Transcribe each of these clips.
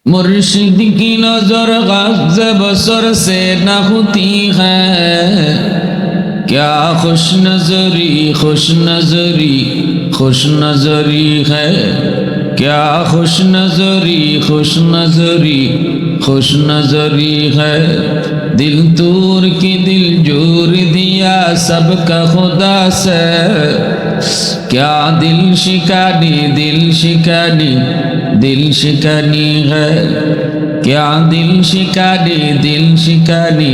मुर्शिद की नजर ग़ज़ बसर से न होती है, क्या खुश नजरी खुश नजरी खुश नजरी है, क्या खुश नजरी खुश नजरी खुश नजरी है। दिल तूर की दिल जोर दिया सबका खुदा से, क्या दिल शिकानी दिल शिकानी दिल शिकानी है, क्या दिल शिकानी दिल शिकानी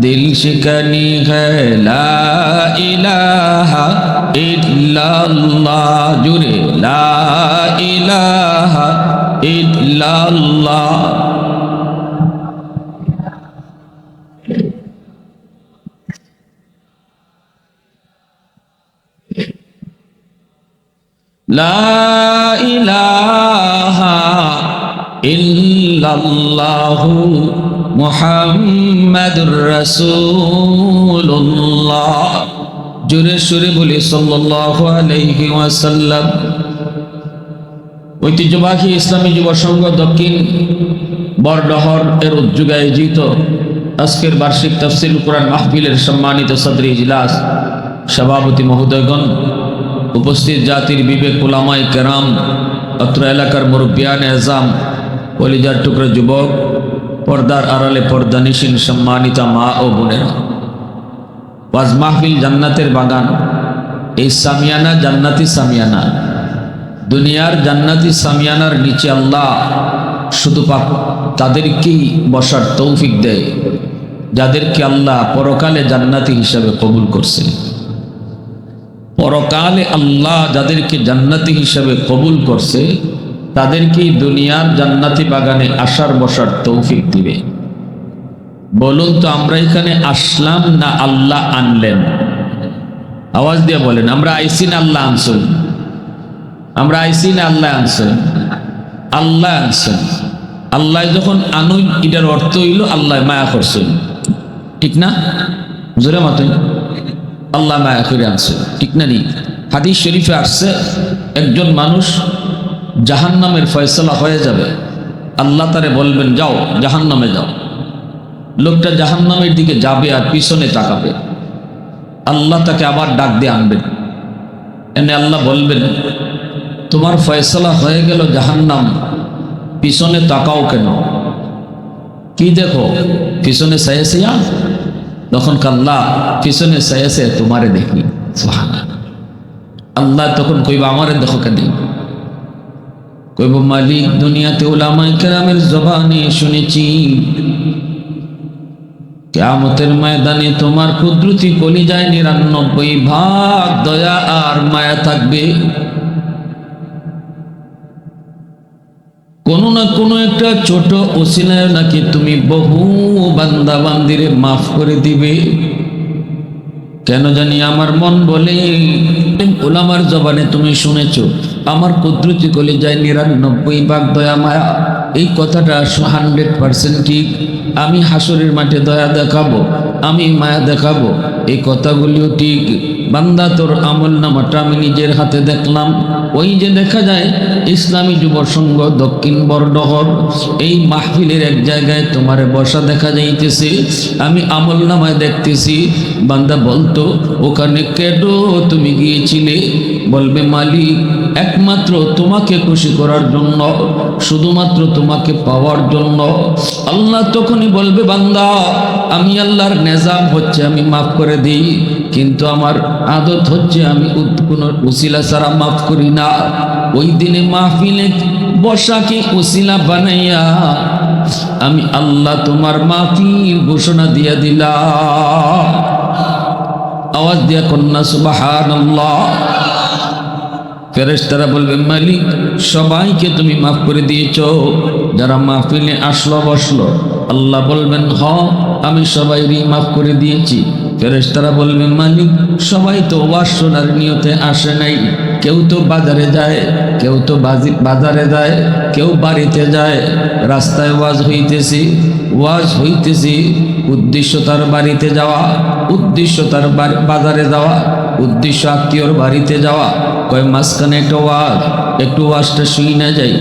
दिल शिकानी है। ला इलाहा इल्लल्लाह, जुरे ला इलाहा इल्लल्लाह। ला इलाहा इल्लल्लाहु मुहम्मदुर रसूलुल्लाह। জোরে সুরে বলি সাল্লাল্লাহু আলাইহি ওয়াসাল্লাম। ঐতিহ্যবাহী ইসলামী যুব সংঘ দক্ষিণ বরডহর এর উদ্যোগে আয়োজিত আজকের বার্ষিক তাফসীর কুরআন মাহফিলের সম্মানিত সদরে ইজলাস, সভাপতি মহোদয়গণ, উপস্থিত জাতির বিবেক উলামায়ে কেরাম, অত্র এলাকার মুরব্বিয়ানে আযম, কলিজার টুকরা যুবক, পর্দার আড়ালে পর্দানিশীন সম্মানিতা মা ও বোনেরা, ওয়াজ মাহফিল জান্নাতের বাগান। এই সামিয়ানা জান্নাতি সামিয়ানা, দুনিয়ার জান্নাতি সামিয়ানার নিচে আল্লাহ শুধু তাদেরকেই বসার তৌফিক দেয় যাদেরকে আল্লাহ পরকালে জান্নাতি হিসাবে কবুল করছে। পরকালে আল্লাহ যাদেরকে জান্নাতি হিসাবে কবুল করছে তাদেরকেই দুনিয়ার জান্নাতি বাগানে আসার বসার তৌফিক দিবে। বলুন তো, আমরা এখানে আসলাম না আল্লাহ আনলেন? আওয়াজ দিয়ে বলেন, আমরা আইসি না আল্লাহ আনছেন? আমরা আইসি না আল্লাহ আনছেন? আল্লাহ আনছেন। আল্লাহ যখন আনুন, এটার অর্থ হইল আল্লাহ মায়া করছেন, ঠিক না? জোরে মাতুন, আল্লাহ মায়া করে আনছে, ঠিক না? নি হাদিস শরীফে আসছে, একজন মানুষ জাহান্নামের ফয়সালা হয়ে যাবে, আল্লাহ তারে বলবেন যাও জাহান্নামে যাও। লোকটা জাহান্নামের দিকে যাবে আর পিছনে তাকাবে, আল্লাহ তাকে আবার ডাক দিয়ে আনবেন। এনে আল্লাহ বলবেন তোমার ফয়সালা হয়ে গেল জাহান্নাম, পিছনে তাকাও কেন? কি দেখো? পিছনে সাইয়া। তখন আল্লাহ পিছনে সাইয়াছে তোমারে দেখি। সুবহানাল্লাহ। আল্লাহ তখন কইবা আমারে দেখো কেন? কইব মালিক, দুনিয়াতে উলামায়ে কেরামের জবানে শুনেছি কিয়ামতের ময়দানে তোমার কুদরতি কলিজায় ৯৯ ভাগ দয়া আর মায়া থাকবে। কোনো না কোনো একটা ছোট ওসিলায় নাকি তুমি বহু বান্দা বান্দিরে মাফ করে দিবে। কেন জানি আমার মন বলে, ওলামার জবানে তুমি শুনেছো আমার কুদরতি কলিজায় ৯৯ ভাগ দয়া মায়া। এই কথাটা 100% ঠিক। আমি হাসরের মাঠে দয়া দেখাবো, আমি মায়া দেখাবো, এই কথাগুলিও ঠিক। বান্দা তোর আমল নামাটা আমি নিজের হাতে দেখলাম। ওই যে দেখা যায় ইসলামী যুব সংঘ দক্ষিণ বরডহর এই মাহফিলের এক জায়গায় তোমারে বসা দেখা যাইতেছে, আমি আমল নামায় দেখতেছি। বান্দা বলতো ওখানে কেন তুমি গিয়েছিলে? বলবে মালিক একমাত্র তোমাকে খুশি করার জন্য, শুধুমাত্র তোমাকে পাওয়ার জন্য। আল্লাহ তখনই বলবে বান্দা আমি আল্লাহর নিজাম হচ্ছে আমি মাফ করে দিই, কিন্তু আমার আদত হচ্ছে আমি কোনো উসিলা ছাড়া মাফ করি না। ওই দিনে মাহফিলে বসাকে উসিলা বানাইয়া আমি আল্লাহ তোমার মাফির ঘোষণা দিয়া দিলাম। আওয়াজ দিয়া কন্যা সুবহানাল্লাহ। ফেরেশতারা বলবে মালিক সবাইকে তুমি মাফ করে দিয়েছ, যারা মাহফিলে আসলো বসলো। আল্লাহ বলবেন হ আমি সবাইরই মাফ করে দিয়েছি। ফেরেশতারা বলবে মালিক সবাই তো ওয়াজ শোনার নিয়তে আসে নাই, কেউ তো বাজারে যায়, কেউ তো বাজারে যায়, কেউ বাড়িতে যায়। রাস্তায় ওয়াজ হইতেছি, উদ্দেশ্য তার বাড়িতে যাওয়া, উদ্দেশ্য তার বাজারে যাওয়া, উদ্দেশ্য আত্মীয়র বাড়িতে যাওয়া। কয় মাঝখানে একটু ওয়াজটা শুই না যাই,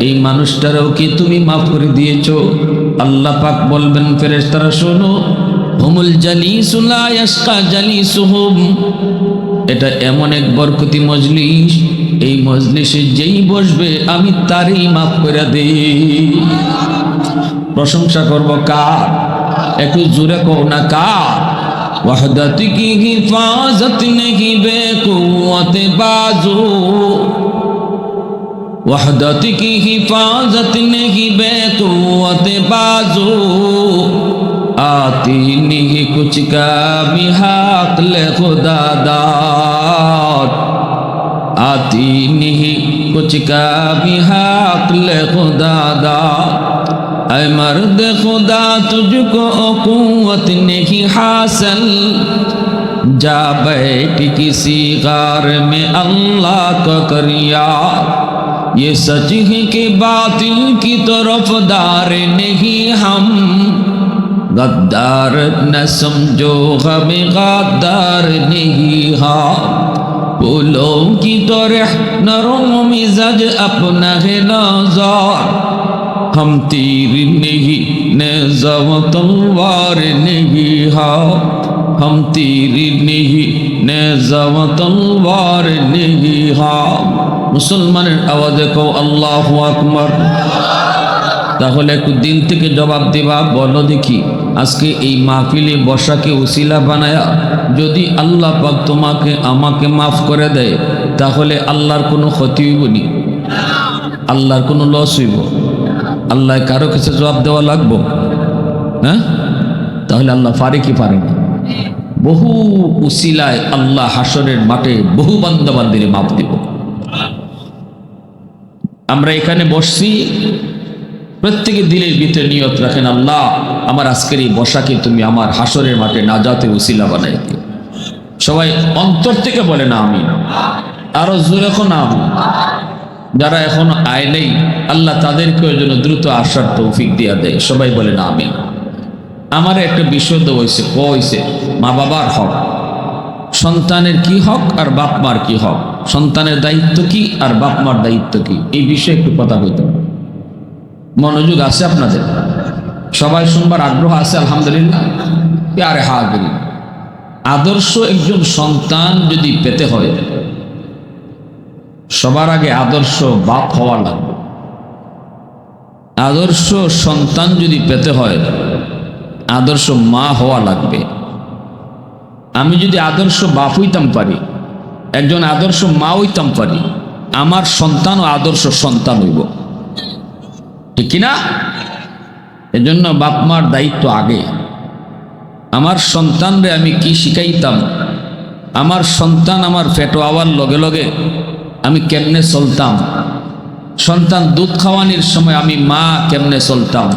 এই মানুষটারও কি তুমি মাফ করে দিয়েছো? আল্লাহ পাক বলবেন, ফেরেশতারা শোনো, হুমুল জালিসু লা ইয়াশকা জালিসুহুম, এটা এমন এক বরকতি মজলিস, এই মজলিসে যেই বসবে আমি তারই মাফ করে দেই। প্রশংসা করব কার? একটু জোরে কও না কার? वहदत की हिफाजत नहीं बेकुव्वत बाजू, वहदत की हिफाजत नहीं बेकुव्वत बाजू, आती नहीं कुछ का भी हाथ ले खुदा दाद, आती नहीं कुछ का भी हाथ ले खुदा दाद। ऐ मर्द खुदा तुझको कुव्वत नहीं हासिल, जा बैठ किसी गार में अल्लाह को कर याद, ये सच है कि बातिल की तरफदार नहीं हम, गद्दार न समझो हमें गद्दार नहीं हाँ, फूलों की तरह नरम मिजाज अपना है नज़ार, हम तीर नहीं नेज़ा व तलवार नहीं हाँ, हम तीर नहीं नेज़ा व तलवार नहीं हाँ। मुसलमाনের আওয়াজে কও আল্লাহু আকবার। তাহলে একটু দিল থেকে জবাব দিবা, বলো দেখি আজকে এই মাহফিলে বসাকে উসিলা বানায়া যদি আল্লাহ পাক তোমাকে আমাকে মাফ করে দেয়, তাহলে আল্লাহর কোনো ক্ষতি হইব নি? আল্লাহর কোনো লস হইব? আল্লাহ কারো কাছে জবাব দেওয়া লাগবো? হ্যাঁ, তাহলে আল্লাহ পারে কি পারে না? বহু উসিলায় আল্লাহ হাসরের মাঠে বহু বান্দাবান্দিরে মাফ দিব। আমরা এখানে বসছি, প্রত্যেকে দিলের ভিতরে নিয়ত রাখেন, আল্লাহ আমার আজকের এই বসাকে তুমি আমার হাসরের মাঠে নাজাতের উসিলা বানাই দিও। সবাই অন্তর থেকে বলে না আমিন, আরো জোরে এখন আমিন। যারা এখনো আয় নেই আল্লাহ তাদেরকেও যেন দ্রুত আসার তৌফিক দিয়া দেয়। সবাই বলে না আমিন। আমার একটা বিষয় তো হয়েছে, কইছে মা বাবার হক, সন্তানের কি হক আর বাপ মার কি হক, সন্তানের দায়িত্ব কি আর বাপ মার দায়িত্ব কি, এই বিষয়ে একটু কথা বলতে হবে। মনোযোগ আছে আপনাদের? সবাই শুনবার আগ্রহ আছে? আলহামদুলিল্লাহ। আরে হাজির, আদর্শ একজন সন্তান যদি পেতে হয়, সবার আগে আদর্শ বাপ হওয়া লাগবে। আদর্শ সন্তান যদি পেতে হয়, আদর্শ মা হওয়া লাগবে। আমি যদি আদর্শ বাপ হইতাম পারি, একজন আদর্শ মা হইতাম পারি, আমার সন্তানও আদর্শ সন্তান হইব, ঠিক কিনা? এজন্য বাপ মার দায়িত্ব আগে। আমার সন্তানরে আমি কি শিখাইতাম, আমার সন্তান আমার পেটো আওয়ার লগে লগে আমি কেমনে চলতাম, সন্তান দুধ খাওয়ানির সময় আমি মা কেমনে চলতাম,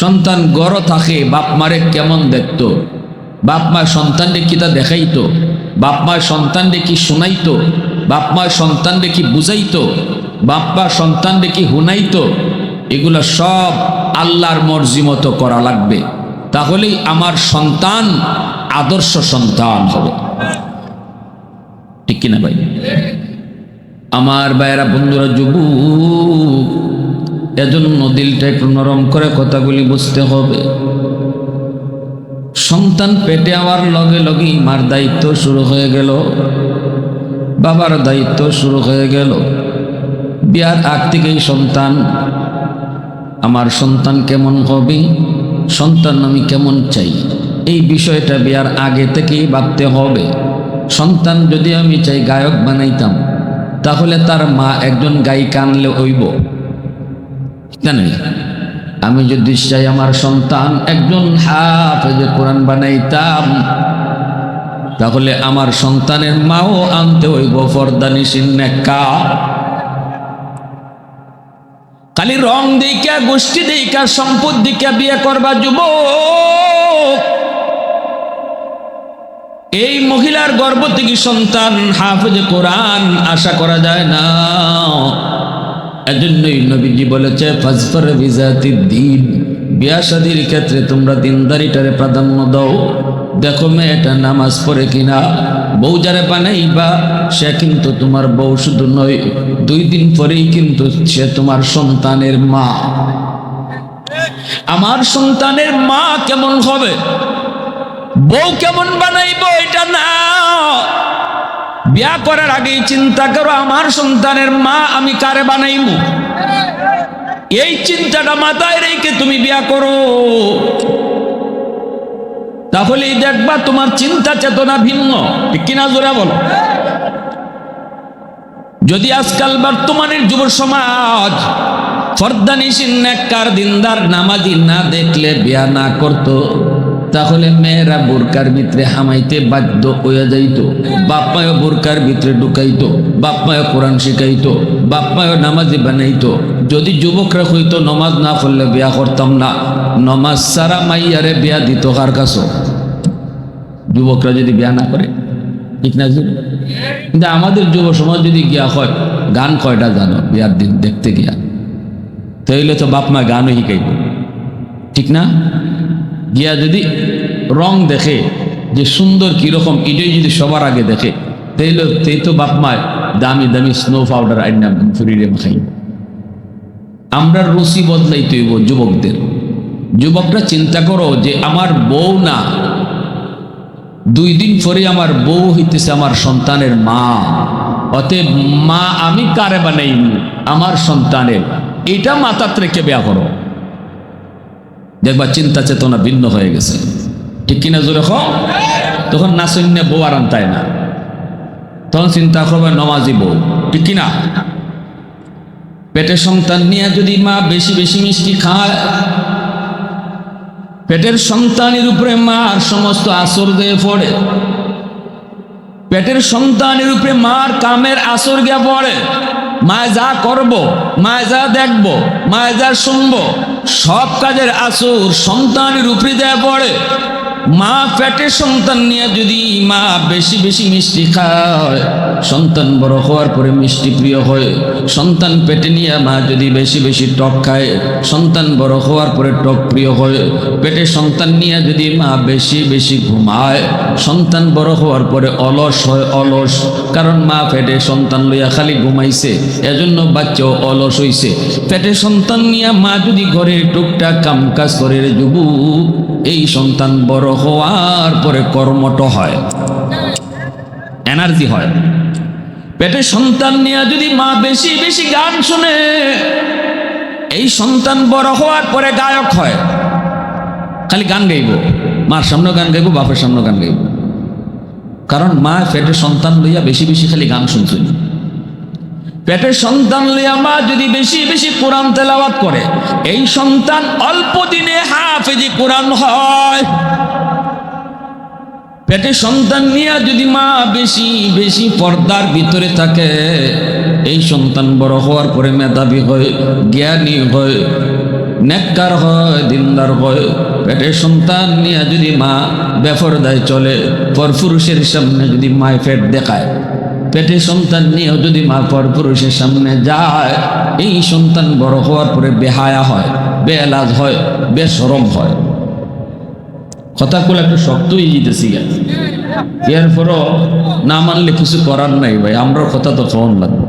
সন্তান গড় থাকে বাপ মারে কেমন দেখত, বাপ মা সন্তানরে কি তা দেখাইতো, বাপ মা সন্তানরে কি শুনাইতো, বাপ মা সন্তানরে কি বুঝাইতো, বাপ মা সন্তানরে কি হুনাইতো, এগুলো সব আল্লাহর মর্জি মতো করা লাগবে। তাহলেই আমার সন্তান আদর্শ সন্তান হবে, ঠিক কিনা ভাই? আমার ভাইয়েরা, বন্ধুরা, যুবক, এজন্য দিলটা একটু নরম করে কথাগুলি বুঝতে হবে। সন্তান পেটে আওয়ার লগে লগে মার দায়িত্ব শুরু হয়ে গেল, বাবার দায়িত্ব শুরু হয়ে গেল। বিয়ার আগ থেকেই সন্তান, আমার সন্তান কেমন হবে, সন্তান আমি কেমন চাই, এই বিষয়টা বিয়ার আগে থেকেই ভাবতে হবে। সন্তান যদি আমি চাই গায়ক বানাইতাম, তাহলে তার মা একজন গায়িকা আনলে হইব, জানেন? আমি যদি চাই আমার সন্তান একজন হাফেজে কোরআন বানাইতাম, তাহলে আমার সন্তানের মাও আনতে হইব ফরদানিসিন নেককার। খালি রং দিকা, গোষ্ঠী দিকা, সম্পদ দিকা বিয়ে করবা যুবক, এই মহিলার গর্ভ থেকে সন্তান হাফেজে কোরআন আশা করা যায় না। এজন্যই নবীজি বলেছে, ফাজফার বিজাতিদ দ্বীন, বিয়া শাদীর ক্ষেত্রে তোমরা দিনদারিটারে প্রাধান্য দাও। দেখো মেয়েটা নামাজ পড়ে কিনা, বউ যারে বানাইবা সে কিন্তু তোমার বউ শুধু নয়, 2 দিন পরেই কিন্তু সে তোমার সন্তানের মা। আমার সন্তানের মা কেমন হবে, বউ কেমন বানাইবো এটা না, বিয়া করার আগেই চিন্তা করো আমার সন্তানের মা আমি কারে বানাইমু। এই চিন্তাটা মাথায় রেখে তুমি বিয়া করো, তাহলেই দেখবা তোমার চিন্তা চেতনা ভিন্ন। ঠিক কিনা জোরে বলো। যদি আজকাল বর্তমানের যুব সমাজ ফরদানিসিন নেককার দিনদার নামাজি না দেখলে বিয়া না করতো, তাহলে মেয়েরা বোরকার ভিতরে হামাইতে বাধ্য হয়ে যাইত, বাপ মায় বোরকার ভিতরে ঢুকাইতো, বাপ মায় কোরআন শিখাইতো, বাপ মায় নামাজি বানাইতো। যদি যুবকরা হইতো নমাজ না পড়লে বিয়া করতাম না, নমাজ সারা মাইয়ারে বিয়া দিত কার কাছে? যুবকরা যদি বিয়া না করে, ঠিক না? কিন্তু আমাদের যুব সমাজ যদি গিয়া হয়, গান কয়টা জানো বিয়ার দিন দেখতে গিয়া? তাইলে তো বাপ মা গানও শিখাইব, ঠিক না? গিয়া যদি রং দেখে যে সুন্দর কিরকম, এটাই যদি সবার আগে দেখে, তাই তো বাপ মায় দামি দামি স্নো পাউডার আইনা শরীরে মাখাই। আমরা রুচি বদলাইতে হইব যুবকদের। যুবকরা চিন্তা করো যে আমার বউ না, 2 দিন পরে আমার বউ হইতেছে আমার সন্তানের মা। অতএব মা আমি কারে বানাইব? আমার সন্তানের। এটা মাথাতে রেখে বিয়া করো, দেখবা চিন্তা চেতনা ভিন্ন হয়ে গেছে। ঠিক কিনা জোরে কও? তখন নাচন্যে বউ আর আনতায় না, তখন চিন্তা করবে নমাজি বউ। ঠিক কিনা? পেটের সন্তান নিয়ে যদি মা বেশি বেশি মিষ্টি খায়, পেটের সন্তানের উপরে মার সমস্ত আসর দিয়ে পড়ে, পেটের সন্তানের উপরে মার কামের আসর গিয়া পড়ে। মায় যা করব, মায় যা দেখব, মায় যা শুনবো, সব কাজের আসর সন্তানের উপরে দেয়া পড়ে। মা পেটের সন্তান নিয়ে যদি মা বেশি বেশি মিষ্টি খায়, সন্তান বড় হওয়ার পরে মিষ্টি প্রিয় হয়। সন্তান পেটে নিয়ে মা যদি বেশি বেশি টক খায়, সন্তান বড় হওয়ার পরে টক প্রিয় হয়। পেটে সন্তান নিয়ে যদি মা বেশি বেশি ঘুমায়, সন্তান বড় হওয়ার পরে অলস হয়। অলস কারণ মা পেটে সন্তান লইয়া খালি ঘুমাইছে, এজন্য বাচ্চাও অলস হইছে। পেটে সন্তান নিয়ে মা যদি ঘরে টুকটাক কাম কাজ করে যুবক, এই সন্তান বড় হওয়ার পরে কর্মঠ হয়, এনার্জি হয়। পেটে সন্তান নিয়ে যদি মা বেশি বেশি গান শুনে, এই সন্তান বড় হওয়ার পরে গায়ক হয়, খালি গান গাইব, মার সামনে গান গাইব, বাপের সামনে গান গাইব। কারণ মা পেটের সন্তান লইয়া বেশি বেশি খালি গান শুনছিল। পেটের সন্তান লইয়া মা যদি বেশি বেশি কোরআন তেলাওয়াত করে, এই সন্তান অল্প দিনে হাফেজি কোরআন হয়। পেটে সন্তান নিয়ে যদি মা বেশি বেশি পর্দার ভিতরে থাকে, এই সন্তান বড় হওয়ার পরে মেধাবী হয়, জ্ঞানী হয়, নেককার হয়, দিনদার হয়। পেটের সন্তান নিয়ে যদি মা বেপরদায় চলে, পরপুরুষের সামনে যদি মায় পেট দেখায়, পেটের সন্তান নিয়েও যদি মা পরপুরুষের সামনে যায়, এই সন্তান বড় হওয়ার পরে বেহায়া হয়, বেলাজ হয়, বেশরম হয়। কথাগুলো একটু শক্তই জিতেছি গেল, এরপরও না মানলে কিছু করার নাই ভাই, আমরা কথা তো কম লাগবে,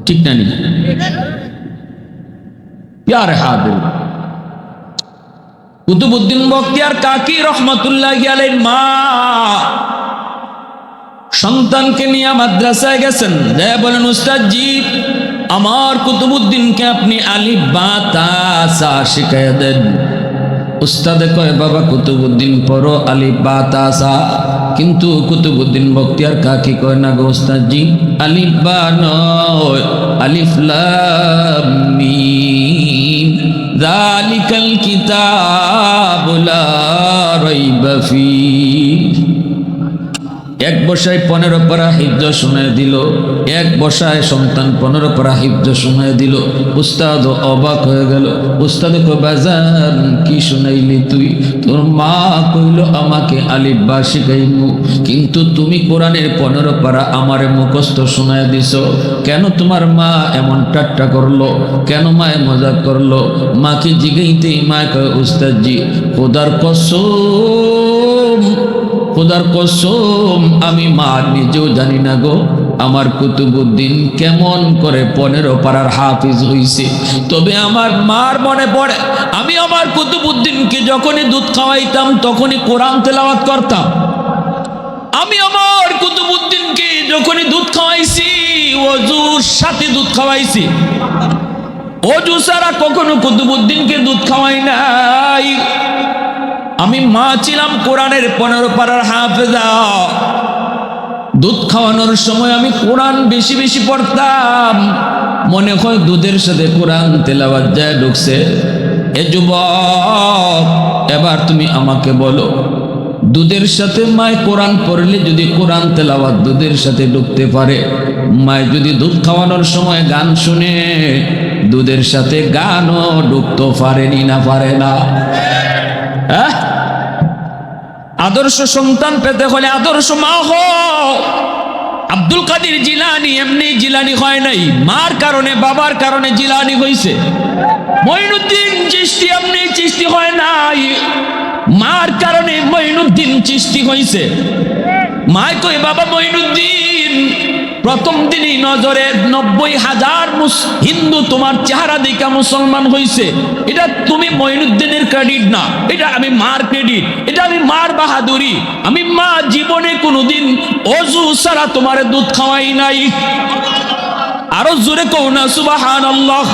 ঠিক না? নি প্যারে হাদির কুতুবউদ্দিন বখতিয়ার কাকি রহমতুল্লাহ আলাইহির মা সন্তানকে নিয়ে মাদ্রাসায় গেছেন, দেয়া বলেন উস্তাদ জি আমার কুতুবউদ্দিনকে আপনি আলিফ বা তা সা শিখাইয়া দেন। উস্তাদে কয় বাবা কুতুবউদ্দিন পড়ো আলিফ বা তা সা, কিন্তু কুতুবউদ্দিন বখতিয়ার কাকি কয় না গো উস্তাদ জি, আলিফ বা নয়, আলিফ লাম মিম যালিকাল কিতাবু লা রাইবা ফীহ। এক বসায় 15 পারা হিফজ শুনায় দিল, এক বসায় সন্তান 15 পারা হিফজ শুনায় দিল। উস্তাদ অবাক হয়ে গেল। উস্তাদ কয় বাজান কি শুনাইলি তুই? তোর মা কইল আমাকে আলিফ বা শিখাইমু, কিন্তু তুমি কোরআনের 15 পারা আমারে মুখস্থ শুনায় দিছ। কেন তোমার মা এমন ঠাট্টা করলো? কেন মায় মজাক করলো? মাকে জিগাইতেই মা কয় উস্তাদ জি খোদার কসম, খোদার কসম আমি মা নিজেও জানি না গো আমার কুতুবউদ্দিন কেমন করে 15 পারার হাফিজ হইছে। তবে আমার মার মনে পড়ে আমি আমার কুতুবউদ্দিনকে যখনই দুধ খাওয়াইতাম তখনই কোরআন তেলাওয়াত করতাম। আমি আমার কুতুবউদ্দিনকে যখনই দুধ খাওয়াইছি ওযুর সাথে দুধ খাওয়াইছি, ওযু ছাড়া কখনো কুতুবউদ্দিনকে দুধ খাওয়াই নাই। আমি মা ছিলাম কোরআনের 15 পারার হাফেজা। দুধ খাওয়ানোর সময় আমি কোরআন বেশি বেশি পড়তাম, মনে হয় দুধের সাথে কোরআন তেলাওয়াত যায় ঢুকছে। এ যুবক, এবার তুমি আমাকে বলো, দুধের সাথে মায় কোরআন পড়লে যদি কোরআন তেলাওয়াত দুধের সাথে ঢুকতে পারে, মায় যদি দুধ খাওয়ানোর সময় গান শুনে দুধের সাথে গানও ঢুকতে পারেনি না পারে না? আদর্শ সন্তান পেতে হলে আদর্শ মা হও। আব্দুল কাদের জিলানী এমনি জিলানী হয় নাই, মার কারণে বাবার কারণে জিলানী হইছে। মঈনুদ্দিন চিশতি এমনি চিশতি হয় নাই, মার কারণে মঈনুদ্দিন চিশতি হইছে। মায় কই বাবা মঈনুদ্দিন, প্রথম দিনই নজরে 90,000 হিন্দু তোমার চেহারা দেখা মুসলমান হইছে। এটা তুমি মঈনুদ্দিনের ক্রেডিট না, এটা আমি মার ক্রেডিট, এটা আমি মার বাহাদুরি। আমি মা জীবনে কোনোদিন ওযু ছাড়া তোমার দুধ খাওয়াই নাই। আরো জোরে কও না সুবহানাল্লাহ।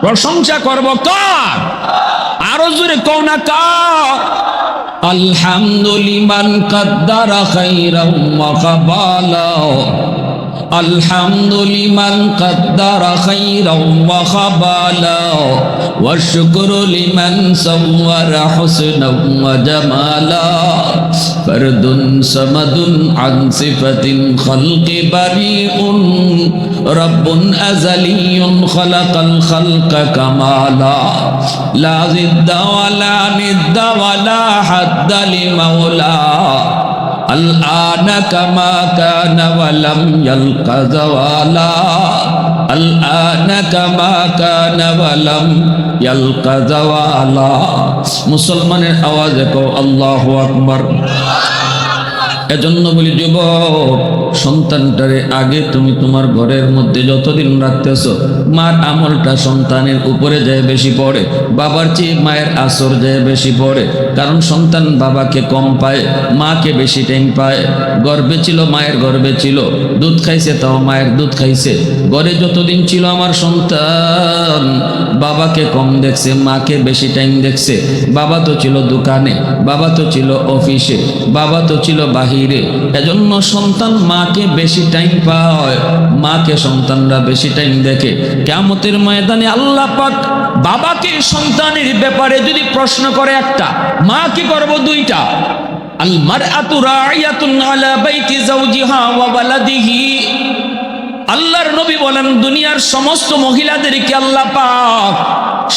প্রশংসা করব কার? আরো জোরে কও না কার? আলহামদুলিমান কাদ্দারা খাইরাম ওয়া কাবালা, আলহামদুলিমান কাদ্দারা খাইরাম ওয়া খাবালা, ওয়া শুকরু লিমান সাওয়ারা হুসনান ওয়া জামালা, ফরদুন সামাদুন আন সিফাতিন খালকি বারিউন, রব্বুন আযালিয়ুন খালাকাল খালকা কামালা, লা জিদ্দা ওয়ালা নিদ্দা ওয়ালা হাদ্দা লিমাওলা, الآن كما كان ولم يلق زوالا، الآن كما كان ولم يلق زوالا। মুসলমানের আওয়াজে কও আল্লাহু আকবার। এজন্য বলি যুবক, সন্তানটারে আগে তুমি তোমার ঘরের মধ্যে যতদিন রাখতেছো, মার আমলটা সন্তানের উপরে যায় বেশি পড়ে, বাবার চেয়ে মায়ের আসর যায় বেশি পড়ে। কারণ সন্তান বাবাকে কম পায়, মাকে বেশি টাইম পায়। গর্ভে ছিল, মায়ের গর্ভে ছিল, দুধ খাইছে, তাও মায়ের দুধ খাইছে। ঘরে যতদিন ছিল আমার সন্তান বাবাকে কম দেখছে, মাকে বেশি টাইম দেখছে। বাবা তো ছিল দোকানে, বাবা তো ছিল অফিসে, বাবা তো ছিল বাহিরে। এজন্য সন্তান মাকে বেশি টাইম পায়, মাকে সন্তানরা বেশি টাইম দেখে। কিয়ামতের ময়দানে আল্লাহ পাক বাবাকে সন্তানের ব্যাপারে যদি প্রশ্ন করে একটা, মা কি করব দুইটা। আল মারআতু রাইয়াতুন আলা বাইতি যাওজিহা ওয়া ওয়ালাদিহি। আল্লাহর নবী বলেন, দুনিয়ার সমস্ত মহিলাদেরকে আল্লাহ পাক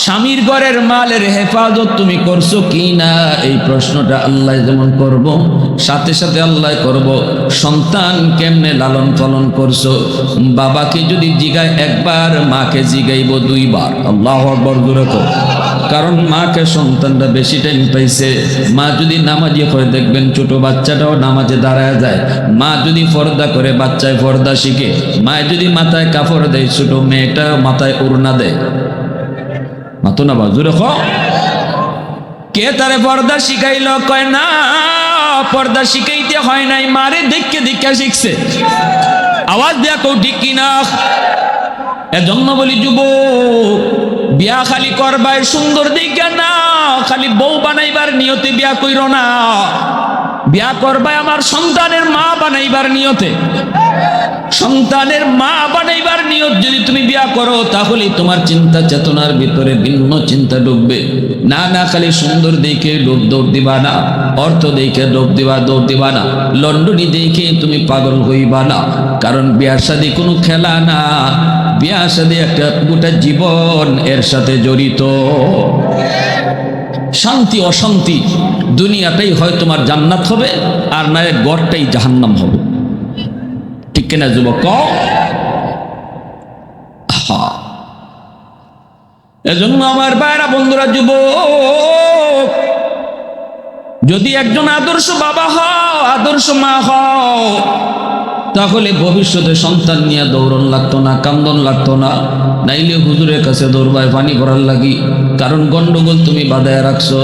স্বামীর ঘরের মালের হেফাজত তুমি করছো কি না, এই প্রশ্নটা আল্লাহ যেমন করব, সাথে সাথে আল্লাহ করব সন্তান কেমনে লালন পালন করছো। বাবাকে যদি জিগায় একবার, মাকে জিগাইব দুইবার। আল্লাহু আকবার জোরে কও। কারণ মাকে সন্তানরা বেশি টাইম পাইছে। মা যদি নামাজি হয় দেখবেন ছোট বাচ্চাটাও নামাজে দাঁড়ায় যায়। মা যদি পর্দা করে বাচ্চায় পর্দা শিখে। মা যদি মাথায় কাপড় দেয়, ছোট মেয়েটা মাথায় ওড়না দেয়। মাতো না বাজুরে খ কে তারে পর্দা শিখাইল? কয় না, পর্দা শিখাইতে হয় নাই, মারে দেখে দেখে শিখছে। আওয়াজ দেয়া কও ঠিক কিনা? এজন্য বলি যুবক, বিয়া খালি করবাই সুন্দর দিকে না, খালি বউ বানাইবার নিয়তে বিয়া কইর না। বিয়া করবাই আমার সন্তানের মা বানাইবার নিয়তে। সন্তানের মা বানাইবার নিয়ত যদি তুমি বিয়া করো, তাহলে তোমার চিন্তা চেতনার ভিতরে ভিন্ন চিন্তা ঢুকবে। না না খালি সুন্দর দেখে দৌড় দিবা না, অর্থ দেখে দৌড় দিবা না, লন্ডনী দেখে তুমি পাগল হইবা না। কারণ বিয়ার সাথে কোনো খেলা না, বিয়ার সাথে একটা গোটা জীবন এর সাথে জড়িত। শান্তি অশান্তি দুনিয়াটাই হয় তোমার জান্নাত হবে, আর না গড়টাই জাহান্নাম হবে। ঠিক কিনা যুবক? এজন্য আমার ভাইরা বন্ধুরা, যুবক যদি একজন আদর্শ বাবা হও, আদর্শ মা হও, তাহলে ভবিষ্যতে সন্তান নিয়ে দৌড়ন লাগতো না, কান্দন লাগতো না। নাইলে হুজুরের কাছে দৌড়বায় পানি ভরার লাগি। কারণ গন্ডগোল তুমি বাধায় রাখছো।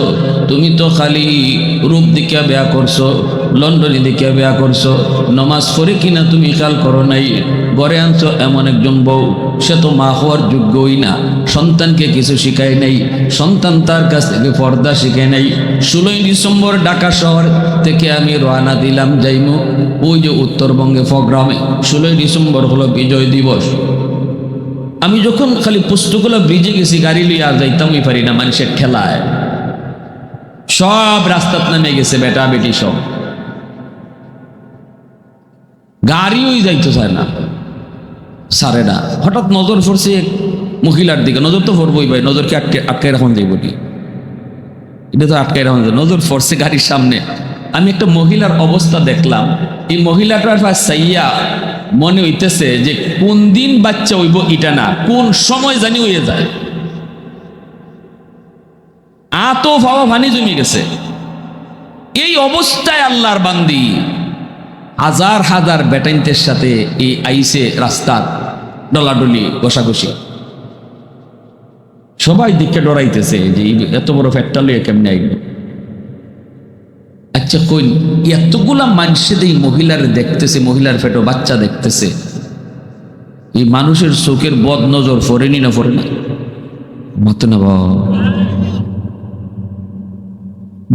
তুমি তো খালি রূপ দেখিয়া বিয়া করছো, লন্ডনী দেখিয়া বিয়া করছো, নমাজ পড়ে কিনা তুমি খেয়াল করো নাই। ঘরে আনছো এমন একজন বউ, সে তো মা হওয়ার যোগ্যই না, সন্তানকে কিছু শিখায় নাই, সন্তান তার কাছ থেকে পর্দা শিখে নাই। 16ই ডিসেম্বর ঢাকা শহর থেকে আমি রওনা দিলাম যাইমু ওই যে উত্তরবঙ্গে প্রোগ্রামে। 16ই ডিসেম্বর হলো বিজয় দিবস। আমি যখন খালি পুস্তকগুলো ব্রিজে গেছি, গাড়ি লিয়ে আর যাইতামই পারি না, মানুষের ঠেলায় সব রাস্তাত নামে গেছে, বেটা বেটি সব, গাড়িওই যাইতে চায় না, সারে না। হঠাৎ নজর পড়ছে এক মহিলার দিকে। নজর তো পড়বই ভাই, নজরকে আটকে রাখুন যাইব কি, এটা তো আটকে রাখুন। নজর পড়ছে গাড়ির সামনে। আমি একটা মহিলার অবস্থা দেখলাম। এই মহিলাটার সাইয়া মনে হইতেছে যে কোন দিন বাচ্চা হইব এটা না, কোন সময় জানি হয়ে যায়। আত ভাবা পানি জমে গেছে। এই অবস্থায় আল্লাহর বান্দি হাজার হাজার বেটাইনদের সাথে এই আইসে রাস্তার ডলাডলি ঘষাঘষি, সবাই দিকে ডরাইতেছে যে এত বড় ফ্যাটটা লইয়া কেমনে আইব। আচ্ছা কই এতগুলা মানুষের এই মহিলার দেখতেছে, মহিলার ফেটো বাচ্চা দেখতেছে, এই মানুষের চোখের বদ নজর ফরেনি না ফরে না? মত না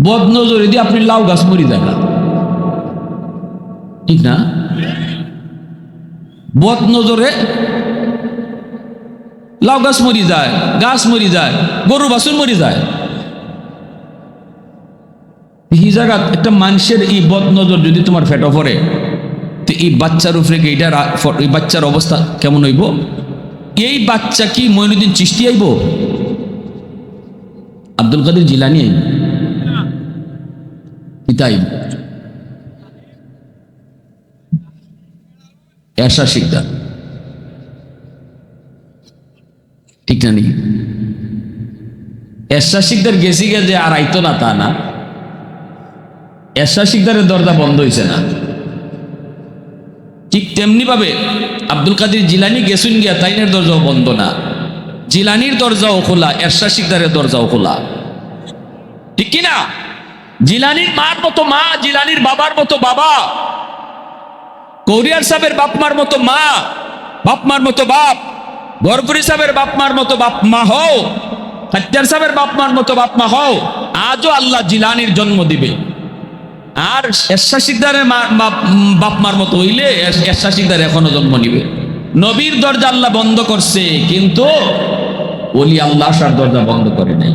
বদ নজরে দিয়ে আপনি লাউ গাছ মরি যান না, ঠিক না? বদ নজরে লাউ গাছ মরি যায়, গাছ মরি যায়, গরু বাছুর মরি যায়। এই জায়গা একটা মানুষের এই বদ নজর যদি তোমার ফেটো পড়ে, তো এই বাচ্চার উপরে এই বাচ্চার অবস্থা কেমন হইব? এই বাচ্চা কি মঈনুদ্দিন চিশতি আইব? আব্দুল কাদের জিলানী আইব? পিতাই এরশাদ শিকদার, ঠিক না? নি এরশাদ শিকদার গেছি গে যে আর আইতো না তা না, এরশাদ শিকদারের দরজা বন্ধ হয়েছে না। ঠিক তেমনি ভাবে আব্দুল কাদের জিলানী গেছুন গিয়া, তাইনের দরজাও বন্ধ না। জিলানির দরজাও খোলা, এরশাদ শিকদারের দরজাও খোলা, ঠিক কিনা? জিলানির মার মতো মা, জিলানির বাবার মতো বাবা, কৌরিয়ার সাহেবের বাপমার মতো মা, বাপমার মতো বাপ, গরপুরি সাহেবের বাপমার মতো বাপ মা হও, হাত্যার সাহেবের বাপমার মতো বাপ মা হও, আজও আল্লাহ জিলানির জন্ম দিবে। আর এরশাদ শিকদারের বাপমার মতো হইলে এরশাদ শিকদার এখনো জন্ম নিবে। নবীর দরজা আল্লাহ বন্ধ করছে, কিন্তু ওলি আল্লাহ আসার দরজা বন্ধ করে নাই,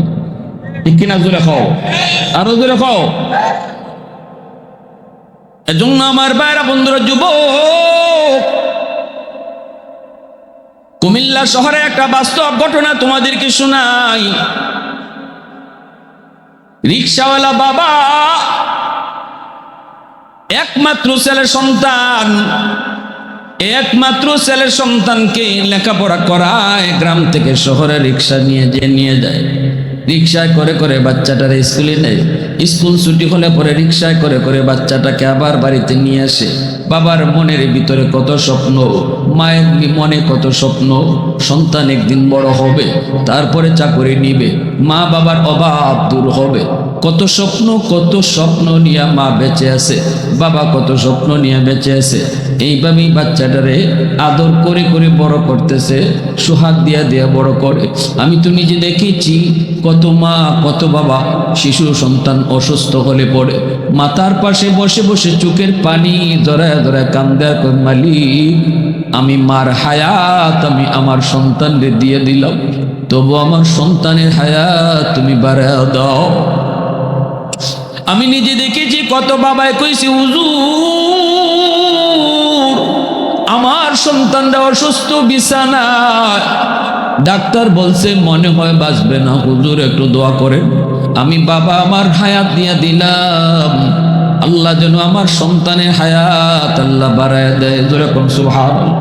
ঠিক কিনা? জোরে খাও, আরো জোরে খাও। এজন্য আমার ভাইরা বন্ধুরা, যুবক, কুমিল্লা শহরে একটা বাস্তব ঘটনা তোমাদেরকে শোনাই। রিকশাওয়ালা বাবা, একমাত্র ছেলের সন্তান, একমাত্র ছেলের সন্তানকে লেখাপড়া করায়, গ্রাম থেকে শহরে রিক্সা নিয়ে যায়। রিক্সায় করে করে বাচ্চাটার স্কুলে নেয়, স্কুল ছুটি হলে পরে রিক্সায় করে করে বাচ্চাটাকে আবার বাড়িতে নিয়ে আসে। বাবার মনের ভিতরে কত স্বপ্ন, মায়ের মনে কত স্বপ্ন, সন্তান একদিন বড় হবে, তারপরে চাকরি নিবে, মা বাবার অভাব দূর হবে। কত স্বপ্ন নিয়ে মা বেঁচে আছে, বাবা কত স্বপ্ন নিয়ে বেঁচে আছে। এইভাবেই বাচ্চাটারে আদর করে করে বড় করতেছে, সোহাগ দিয়া দিয়া বড় করে। আমি তো নিজে দেখেছি কত মা কত বাবা শিশু সন্তান অসুস্থ হলে পড়ে মাতার পাশে বসে বসে চোখের পানি ধরায় ধরায় কান্দে, মালিক আমি মার হায়াত আমি আমার সন্তানকে দিয়ে দিলাম, তবু আমার সন্তানের হায়াত তুমি বাড়ায় দাও। আমি নিজে দেখেছি কত বাবায় কইছি, হুজুর আমার সন্তানরা অসুস্থ, বিছানায়, ডাক্তার বলছে মনে হয় বাঁচবে না, হুজুর একটু দোয়া করেন। আমি বাবা আমার হায়াত দিয়ে দিলাম, আল্লাহ যেন আমার সন্তানের হায়াত আল্লাহ বাড়ায় দেয়। যেরকম সুবহানাল্লাহ।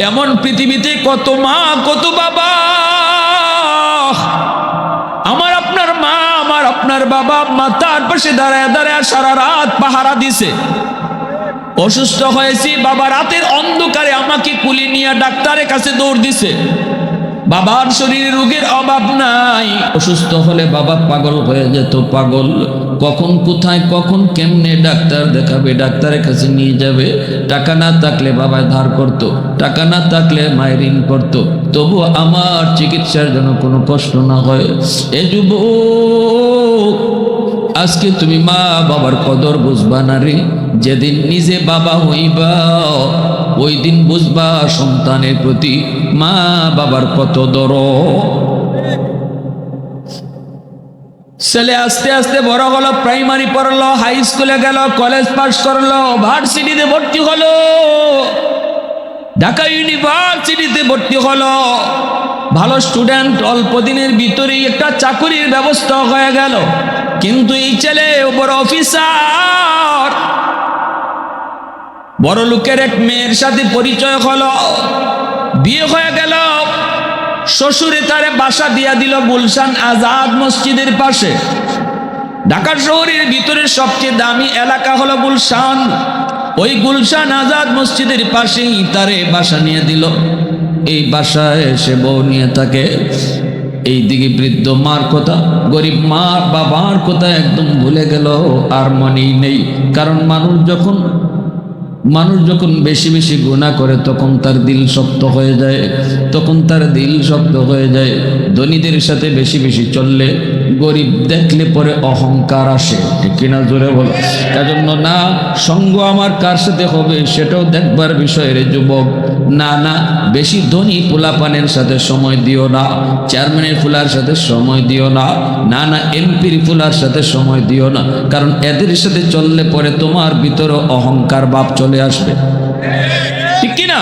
এমন পৃথিবীতে কত মা কত বাবা, আমার আপনার মা আমার আপনার বাবা মাথার পাশে দাঁড়ায় দাঁড়ায় সারা রাত পাহারা দিছে। অসুস্থ হয়েছি, বাবা রাতের অন্ধকারে আমাকে কুলি নিয়ে ডাক্তারের কাছে দৌড় দিছে। বাবার শরীরে রোগের অভাব নাই, অসুস্থ হলে বাবা পাগল হয়ে যেত। পাগল কখন কোথায় কখন কেমনে ডাক্তার দেখাবে, ডাক্তারের কাছে নিয়ে যাবে। টাকা না থাকলে বাবা ধার করত, টাকা না থাকলে মায়ের ঋণ করত, তবু আমার চিকিৎসার জন্য কোনো কষ্ট না হয়। এ যুবক, আজকে তুমি মা বাবার কদর বুঝবা না রে। যেদিন নিজে বাবা হইবা ওই দিন বুঝবা সন্তানের প্রতি মা বাবার কত দরদ। ছেলে আস্তে আস্তে বড় হলো, প্রাইমারি পড়লো, হাই স্কুলে গেল, কলেজ পাস করলো, ভার্সিটিতে ভর্তি হলো, ঢাকা ইউনিভার্সিটিতে ভর্তি হলো। ভালো স্টুডেন্ট, অল্প দিনের ভিতরেই একটা চাকরির ব্যবস্থা হয়ে গেল। কিন্তু এই ছেলে বড় অফিসার, বড় লোকের এক মেয়ের সাথে পরিচয় হলো, বিয়ে হয়ে গেল। শ্বশুরে তারে বাসা দিয়া দিল গুলশান আজাদ মসজিদের পাশে। ঢাকা শহরের ভিতরে সবচেয়ে দামি এলাকা হলো গুলশান। ওই গুলশান আজাদ মসজিদের পাশেই তারে বাসা নিয়ে দিল। এই বাসায় এসে বউ নিয়ে থাকে। এই দিকে বৃদ্ধ মার কথা, গরিব মা বাবার কথা একদম ভুলে গেল, আর মনেই নেই। কারণ মানুষ যখন বেশি বেশি গুনাহ করে তখন তার দিল শক্ত হয়ে যায়, তখন তার দিল শক্ত হয়ে যায়। ধনীদের সাথে বেশি বেশি চললে গরিব দেখলে পরে অহংকার আসে, ঠিক কিনা জোরে বলো। এজন্য না, সঙ্গ আমার কার সাথে হবে সেটাও দেখবার বিষয় রে যুবক। না না, বেশি ধনী পোলাপানের সাথে সময় দিও না, চেয়ারম্যানের ফুলার সাথে সময় দিও না, না না এমপির ফুলার সাথে সময় দিও না। কারণ এদের সাথে চললে পরে তোমার ভিতরে অহংকার ভাব চলে আসবে, ঠিক কিনা।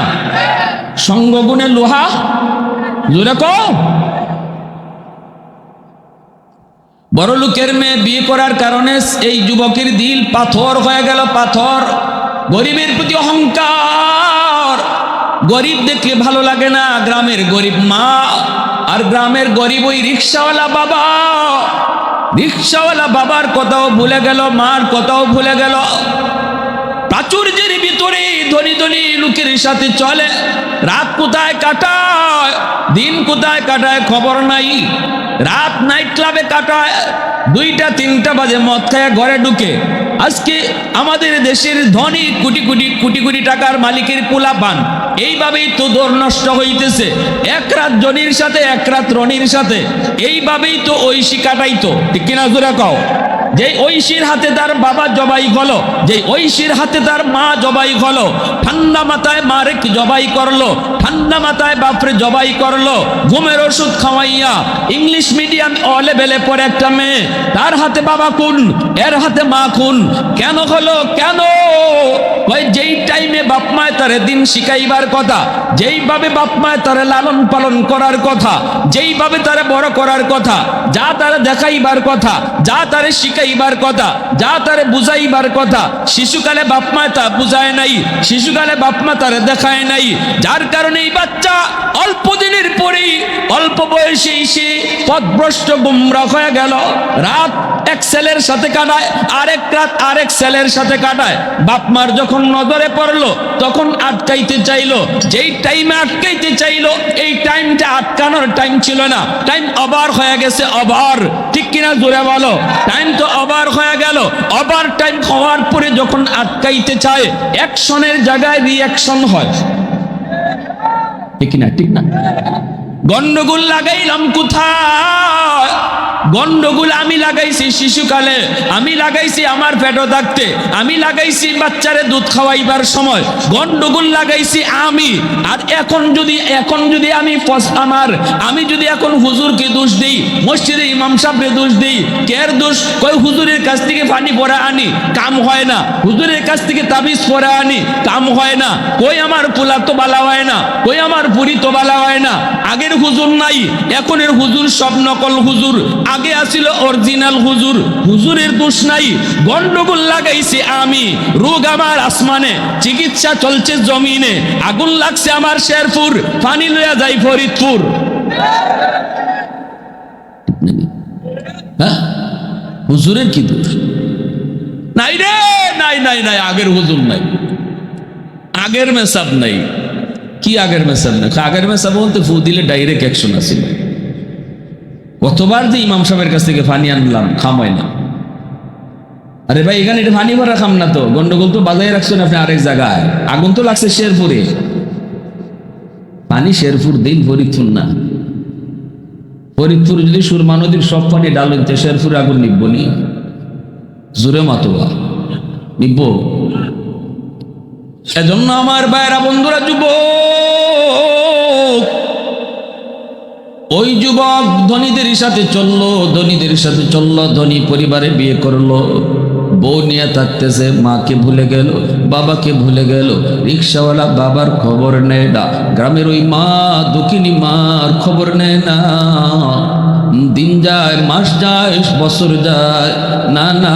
সঙ্গ গুণে লোহা, জোরে কও। বড় লোকের মেয়ে বিয়ে করার কারণে এই যুবকের দিল পাথর হয়ে গেল, পাথর। গরিবের প্রতি অহংকার, গরিব দেখলে ভালো লাগে না। গ্রামের গরিব মা আর গ্রামের গরিব ওই রিক্সাওয়ালা বাবা, রিক্সাওয়ালা বাবার কথাও ভুলে গেল, মার কথাও ভুলে গেল। প্রাচুর্যের ভিতরে ধনী ধনী লোকের সাথে চলে, রাত কোথায় কাটায়, দিন কোথায় কাটায় খবর নাই। রাত নাইট ক্লাবে কাটায়, 2টা 3টা বাজে মদ খায় ঘরে ঢুকে। আজকে আমাদের দেশের ধনী কোটি কোটি কোটি কোটি টাকার মালিকের পোলাপান এইভাবেই তো দৌড় নষ্ট হইতেছে। এক রাত জনির সাথে, এক রাত রনির সাথে, এইভাবেই তো ঐশী কাটাইতো, ঠিক কিনা জোরে কও। যে ঐশীর হাতে তার বাবা জবাই হলো, যে ঐশীর হাতে তার মা জবাই হলো, ঠান্ডা মাথায় মারে জবাই করলো, ঠান্ডা মাথায় বাপরে জবাই করলো। ঘুমের ওষুধ খাওয়াইয়া ইংলিশ মিডিয়াম ও লেভেলে পড়ে একটা মেয়ে, তার হাতে বাবা খুন, এর হাতে মা খুন। কেন হলো, কেন? ওই যেই টাইমে বাপ মায় তারে দিন শিখাইবার কথা, যেইভাবে বাপ মায় তারে লালন পালন করার কথা, যেইভাবে তারে বড় করার কথা, যা তারে দেখাইবার কথা, যা তারে শিখাইবার কথা, যা তারে বুঝাইবার কথা, শিশুকালে বাপ মা তা বুঝায় নাই, শিশুকালে বাপ মা তারে দেখায় নাই। যার কারণে এই বাচ্চা অল্প দিনের পরেই, অল্প বয়সেই সে পথভ্রষ্ট গুমরা হয়ে গেল। রাত এক ছেলের সাথে কাটায়, আরেক রাত আরেক ছেলের সাথে কাটায়। বাপ মার যখন নজরে পড়লো তখন আটকাইতে চাইলো, যেই টাইমে আটকাইতে চাইলো এই টাইমটা আটকানোর টাইম ছিল না, টাইম ওভার হয়ে গেছে, ওভার, ঠিক কিনা জোরে বলো। টাইম তো ওভার হয়ে গেল। ওভার টাইম হওয়ার পরে যখন আটকাইতে চায়, অ্যাকশনের জায়গায় রিঅ্যাকশন হয়, ঠিক না, ঠিক না। গন্ডগোল লাগাইলাম কোথায়? গন্ডগোল আমি লাগাইছি শিশুকালে, আমি লাগাইছি আমার পেটে থাকতে, আমি লাগাইছি বাচ্চারে দুধ খাওয়াইবার সময়, গন্ডগোল লাগাইছি আমি। আর এখন যদি আমি যদি এখন হুজুরকে দোষ দিই, মসজিদে ইমাম সাহেবকে দোষ দিই, কের দোষ? কই হুজুরের কাছ থেকে পানি পড়া আনি, কাম হয় না। হুজুরের কাছ থেকে তাবিজ পড়া আনি, কাম হয় না। কই আমার পোলা তো বালা হয় না, কই আমার পুরি তো বালা হয় না। আগের হুজুর নাই, এখনের হুজুর সব নকল হুজুর, আগে আসিল অরিজিনাল হুজুর। হুজুরের দোষ নাই, গন্ডগোল লাগাইছি আমি। রোগ আমার আসমানে, চিকিৎসা চলছে জমিনে। আগুন লাগছে আমার শেরপুর, পানি লইয়া যাই ফরিদপুর। হুজুরের কি দোষ? নাই রে, নাই নাই নাই, আগের হুজুর নাই, আগের মেসাব নাই। কি আগের মেসাব নাই? আগের মেসাব বলতে ফু দিলে ডাইরেক্ট অ্যাকশন আসিল। কতবার যে ইমাম সাহেবের কাছ থেকে পানি আনলাম, খামাই না। আরে ভাই এখানে এটা পানি ভরা খাম না তো, গন্ডগোল তো বাজায় রাখছেন আপনি আরেক জায়গায়। আগুন তো লাগছে শেরপুরে, পানি শেরপুর দিন, ফরিদপুর না। ফরিদপুর যদি সুরমা নদীর সব পানি ডাল হইতে শেরপুরে আগুন নিবব নি? জোরে মাতোয়া নিবব। এজন্য আমার ভাইরা বন্ধুরা, যুবক, ওই যুবক ধনীদের সাথে চললো, ধনীদের সাথে চললো, ধনী পরিবারে বিয়ে করলো, বউ নিয়ে থাকতেছে, মাকে ভুলে গেল, বাবাকে ভুলে গেল। রিক্সাওয়ালা বাবার খবর নেয় না, গ্রামের ওই মা দক্ষিণী মার খবর নেয় না। দিন যায়, মাস যায়, বছর যায়, না না,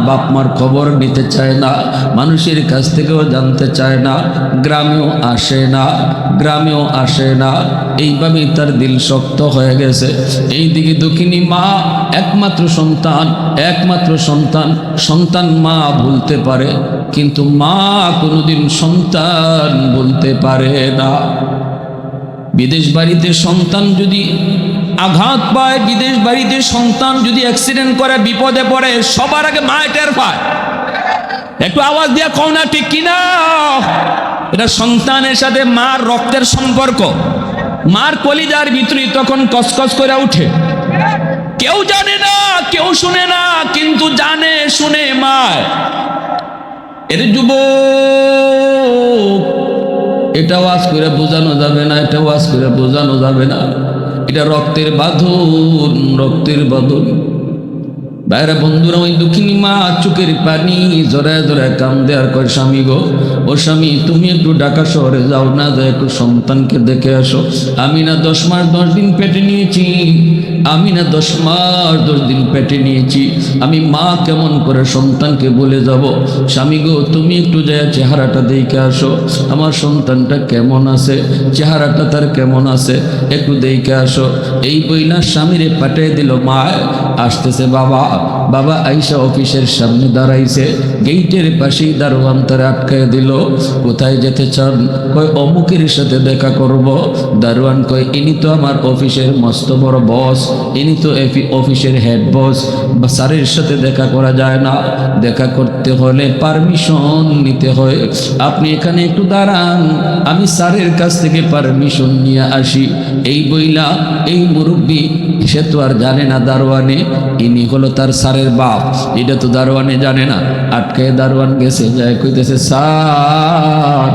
বাপ মার খবর নিতে চায় না, মানুষের কাছ থেকেও জানতে চায় না, গ্রামেও আসে না, গ্রামেও আসে না। এইভাবেই তার দিল শক্ত হয়ে গেছে। এইদিকে দক্ষিণী মা একমাত্র সন্তান, একমাত্র সন্তান, সন্তান মা ভুলতে পারে, কিন্তু মা কোনোদিন সন্তান ভুলতে পারে না। বিদেশ বাড়িতে সন্তান যদি আঘাত পায়, বিদেশ বাড়িতে সন্তান যদি অ্যাক্সিডেন্ট করে, বিপদে পড়ে, সবার আগে মা টের পায়। একটু আওয়াজ দিয়া কও না ঠিক কিনা? এটা সন্তানের সাথে মার রক্তের সম্পর্ক। মার কলিজার ভিতরে তখন কসকস করে উঠে। কেউ জানে না, কেউ শুনে না, কিন্তু জানে শুনে মা। এর যুবক, এটা ওয়াজ করে বোঝানো যাবে না, এটা ওয়াজ করে বোঝানো যাবে না, এটা রক্তের বাঁধন, রক্তের বাঁধন। বাইরে বন্ধুরা, ওই দক্ষিণী মা চোখের পানি জড়ায় জড়ায় কান্দে আর কয়, স্বামী গো, ও স্বামী, তুমি একটু ঢাকা শহরে যাও না, যাও একটু সন্তানকে দেখে আসো। আমি না 10 মাস 10 দিন পেটে নিয়েছি, আমি না 10 মাস 10 দিন পেটে নিয়েছি, আমি মা কেমন করে সন্তানকে বলে যাব? স্বামী গো, তুমি একটু যায় চেহারাটা দেখে আসো, আমার সন্তানটা কেমন আছে, চেহারাটা তার কেমন আছে, একটু দেখে আসো। এই বইলা স্বামীরে পাঠিয়ে দিল। মা আসতেছে, বাবা, বাবা আইসা অফিসের সামনে দাঁড়াইছে, গেইটের পাশেই দারোয়ান তারে আটকায় দিল। কোথায় যেতে চান? কয় অমুকের সাথে দেখা করব। দারোয়ান কয়, ইনি তো আমার অফিসের মস্ত বড় বস, ইনি তো অফিসের হেড বস, স্যারের সাথে দেখা করা যায় না, দেখা করতে হলে পারমিশন নিতে হয়, আপনি এখানে একটু দাঁড়ান, আমি স্যারের কাছ থেকে পারমিশন নিয়ে আসি। এই বইলা এই মুরব্বী, সে তো আর জানে না দারোয়ানে ইনি হলো তার স্যারের বাপ, এটা তো দারোয়ানে জানে না। আটকায় দারোয়ান গেছে, যায় কইতেছে, স্যার,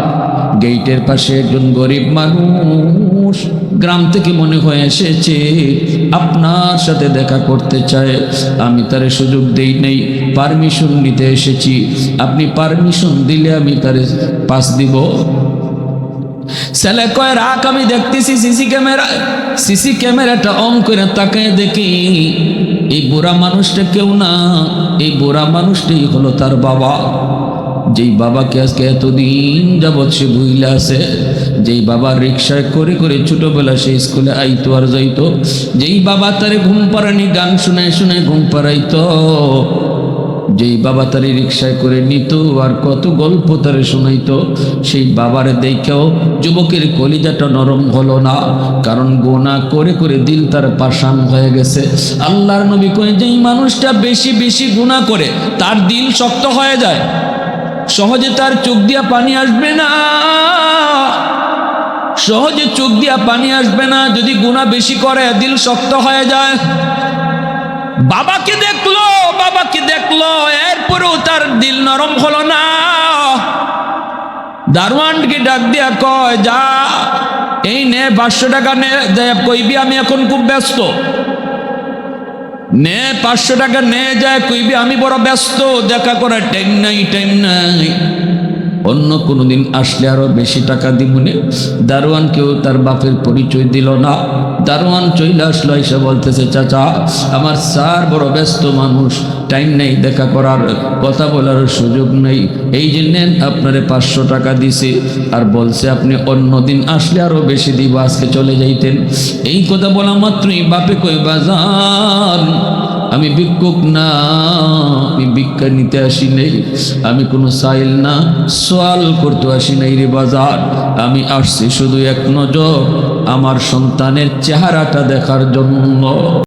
গেইটের পাশে একজন গরিব মানুষ গ্রাম থেকে মনে হয় এসেছে, আপনার সাথে দেখা করতে চায়, আমি তারে সুযোগ দেই নেই, পারমিশন নিতে এসেছি, আপনি পারমিশন দিলে আমি তারে পাস দিব। ছেলে কয়, রাখ, আমি দেখতেছি সিসি ক্যামেরাটা অন করে তাকায় দেখি এই বুড়া মানুষটা কেউ না, এই বুড়া মানুষটাই হলো তার বাবা, যেই বাবাকে আজকে এতদিন যাবৎ সে ভুইলা আছে, যেই বাবা রিক্সায় করে করে ছোটবেলা সে স্কুলে আইতো আর যাইতো, যেই বাবা তারে ঘুম পাড়ানি গান শুনায় শুনায় ঘুম পাড়াইতো, যেই বাবা তারে রিক্সায় করে নিত আর কত গল্প তারে শোনাইতো, সেই বাবারে দেখেও যুবকের কলিজাটা নরম হলো না, কারণ গোনা করে করে দিল তার পাষাণ হয়ে গেছে। আল্লাহর নবী কয়, যেই মানুষটা বেশি বেশি গুনাহ করে তার দিল শক্ত হয়ে যায়, সহজে তার চোখ দিয়া পানি আসবে না, সহজে চোখ দিয়া পানি আসবে না। যদি গুনাহ বেশি করে দিল শক্ত হয়ে যায়। বাবাকে দেখলো, এরপরেও তার দিল নরম হলো না। দারোয়ানকে ডাক দিয়া কয়, যা, এই নে 500 টাকা নে, কইবি আমি এখন খুব ব্যস্ত, নে 500 টাকা নে, যায় কইবি আমি বড় ব্যস্ত, দেখা করার টাইম নাই। অন্য কোনো দিন আসলে আরো বেশি টাকা দিবনে। দারোয়ানকেও তার বাপের পরিচয় দিল না। দারোয়ান চইলে আসলো, এসে বলতেছে, চাচা, আমার স্যার বড় ব্যস্ত মানুষ, টাইম নেই, দেখা করার, কথা বলার সুযোগ নেই, এই জন্য আপনারে 500 টাকা দিছে, আর বলছে আপনি অন্য দিন আসলে আরো বেশি দিব, আজকে চলে যাইতেন। এই কথা বলা মাত্রই বাপে কই, বাজান, আমি ভিক্ষুক না, আমি ভিক্ষা নিতে আসি নাই, আমি কোনো সাইল না, সোয়াল করতে আসি নাই রে বাজার। আমি আসছি শুধু এক নজর আমার সন্তানের চেহারাটা দেখার জন্য।